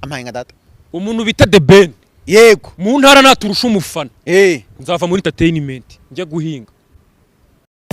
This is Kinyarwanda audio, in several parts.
amaye nka data umuntu bita The Ben yego mu ntara naturusha umufana nzava muri entertainment njya guhinga.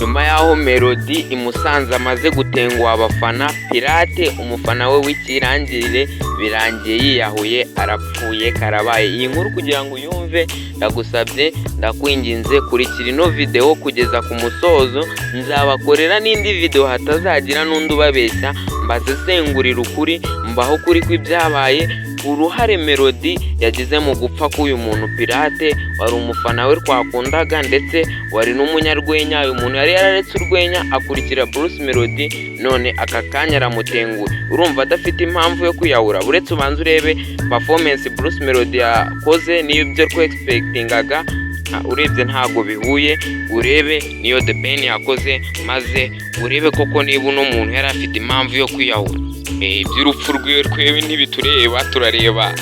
Nyuma yaho Melodie imusanze amaze gutenguha abafana, Pirate umufana we w'ikirangirire birangiye yiyahuye arapfuye karabaye. Iyi nkuru kugira ngo uyumve ndagusabye ndakwinginze kurikira ino video kugeza ku musozo, nzabakorera n'indi video hatazagira n'undi ubabeshya, mbasesengurira ukuri, mbaho kuri kw'ibyabaye, uruhare Melodie yagize mu gupfa k'uyu muntu Pirate wari umufana we twakundaga ndetse wari n'umunyarwenya. Uyu muntu yari yararetse urwenya akurikira Bruce Melodie, none aka kanya aramutenguye. Urumva adafite impamvu yo kwiyahura? Uretse ubanza urebe performance Bruce Melodie yakoze niyo byo expectingaga, urebye ntago bihuye. Urebe niyo The Ben yakoze, maze urebe koko niba uno muntu yari afite impamvu yo kwiyahura. Iby'urupfu rwiwe twebwe ntibitureba, turareba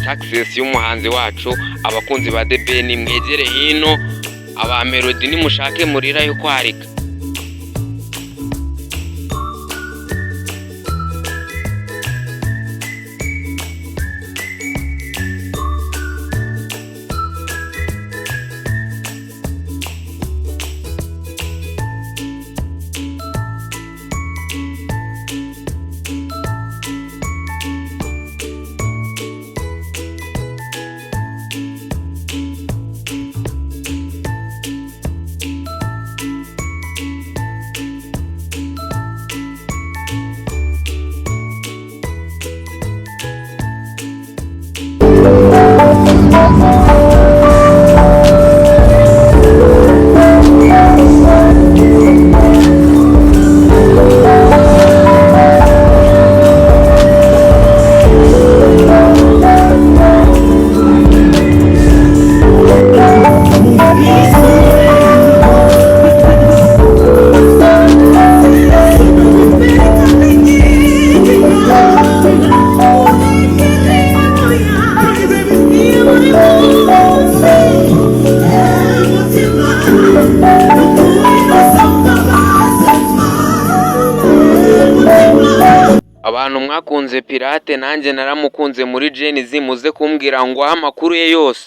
success y'umuhanzi wacu. Abakunzi ba The Ben mwegere hino, aba Melodie nimushake murira yo kwarika. Abantu mwakunze Pirate nanjye naramukunze muri Gen Z, muze kumbwira ngo amakuru ye yose.